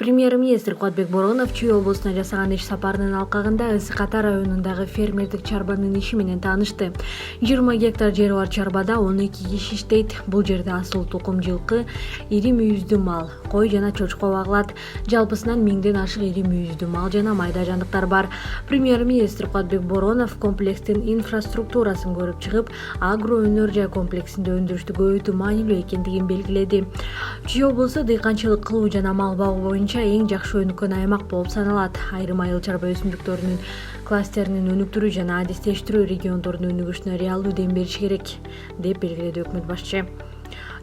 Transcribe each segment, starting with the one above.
Премьер-министр Кубатбек Боронов Чүй облусуна жасаган иш сапарынын алкагында Ысык Ата районундагы фермердик чарбанын иши менен таанышты. 20 гектар жери бар чарбада 12 киши иштейт. Бул жерде асыл тукум жылкы, ири мүйүздүү мал, кой жана чочко багылат. Жалпысынан 1000ден ашык ири мүйүздүү мал жана майда жандыктар бар. Премьер-министр Кубатбек Боронов комплекстин инфраструктурасын көрүп чыгып, агро өнөр жай комплексинде өндүрүштү көбөйтүү маанилүү экендигин белгиледи. Чүй облусу дыйканчылык кылуу жана мал багуу боюнча эң жакшы өнүккөн аймак болуп саналат. Айрым айыл чарба өсүмдүктөрүнүн кластеринин өнүктүрүү жана адистештирүү региондордун өнүгүшүнө реалдуу дем бериш керек, деп белгиледи өкмөт башчы.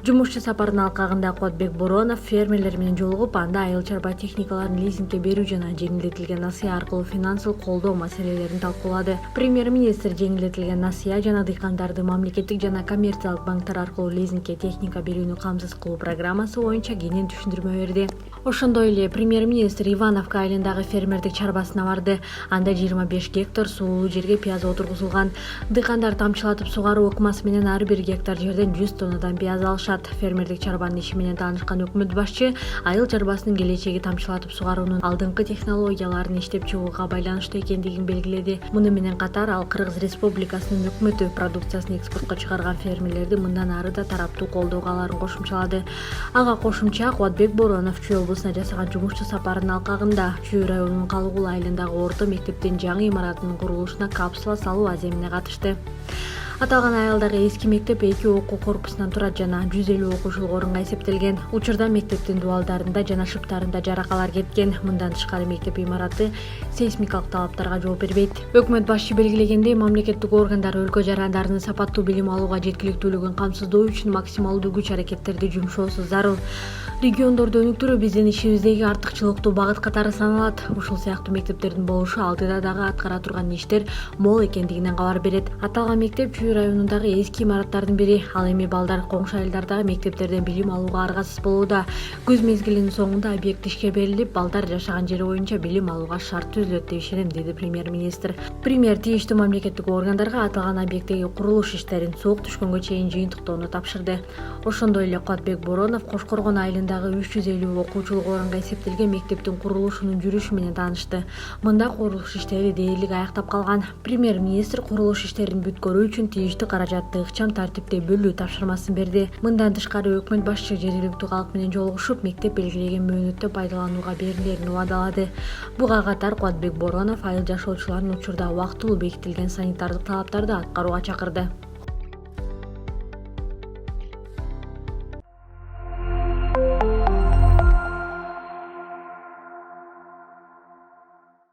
Жумушчу сапардын алкагында Кубатбек Боронов фермерлер менен жолугуп, анда айыл чарба техникаларын лизингге берүү жана жеңилдетилген насыя аркылуу финансылык колдоо маселелерин талкуулады. Премьер-министр жеңилдетилген насыя жана дыйкандарды мамлекеттик жана коммерциялык банктар аркылуу лизингге техника берүүнү камсыз кылуу программасы боюнча кенен түшүндүрмө берди. Ошондой эле премьер-министр Ивановка айылындагы фермердик чарбасына барды. Анда 25 гектар суулуу жерге пияз отургузулган. Дыйкандар тамчылатып сугаруу ыкмасы менен ар бир гектар жерден 100 тоннадан пияз алышат. Фермердик чарбанын иши менен таанышкан өкмөт башчы айыл чарбасынын келечеги тамчылатып сугаруунун алдыңкы технологияларын иштеп чыгууга байланыштуу экендигин белгиледи. Муну менен катар ал Кыргыз Республикасынын өкмөтү продукциясын экспортко чыгарган фермерлерди мындан ары да тараптуу колдоого аларын кошумчалады. Ага кошумча Кубатбек Боронов Чүй облусуна жасаган жумушчу сапарынын алкагында Чүй районунун Калыгул айылындагы орто мектептин жаңы имаратынын курулушуна капсула салуу аземине катышты. Аталган айылдагы эски мектеп 2 окуу корпусунан турат жана 150 окуучулук орунга эсептелген. Учурда мектептин дубалдарында жана шыптарында жаракалар кеткен. Мындан тышкары мектеп имараты сейсмикалык талаптарга жооп бербейт. Өкмөт башчы белгилегендей, мамлекеттик органдар өлкө жарандарынын сапаттуу билим алууга жеткиликтүүлүгүн камсыздоо үчүн максималдуу күч-аракеттерди жумшоосу зарыл. Региондорду өнүктүрүү биздин ишибиздеги артыкчылыктуу багыт катары саналат. Ушул сыяктуу мектептердин болушу алдыда дагы аткара турган иштер мол экендигинен кабар берет. Аталган мектеп Чүй районундагы эски имараттардын бири. Ал эми балдар коңшу айылдардагы мектептерден билим алууга аргасыз болууда. Күз мезгилинин соңунда объект ишке берилип, балдар жашаган жери боюнча билим алууга шарт түзүлөт деп ишенем, деди премьер-министр. Премьер тийиштүү мамлекеттик органдарга аталган объекттеги курулуш иштерин суук түшкөнгө чейин жыйынтыктоону тапшырды. Ошондой эле Кубатбек Боронов Кошкоргон айылындагы 350 окуучулук орунга эсептелген мектептин курулушунун жүрүшү менен таанышты. Мында курулуш иштери дээрлик аяктап калган. Премьер-министр курулуш иштерин бүткөрүү үчүн тийиштүү каражатты ыкчам тартипте бөлүү тапшырмасын берди. Мындан тышкары өкмөт башчы жергиликтүү калк менен жолугушуп, мектеп белгилеген мөөнөттө пайдаланууга берилерин убадалады. Буга катар Кубатбек Боронов айыл жашоочуларын учурда убактылуу бекитилген санитардык талаптарды аткарууга чакырды.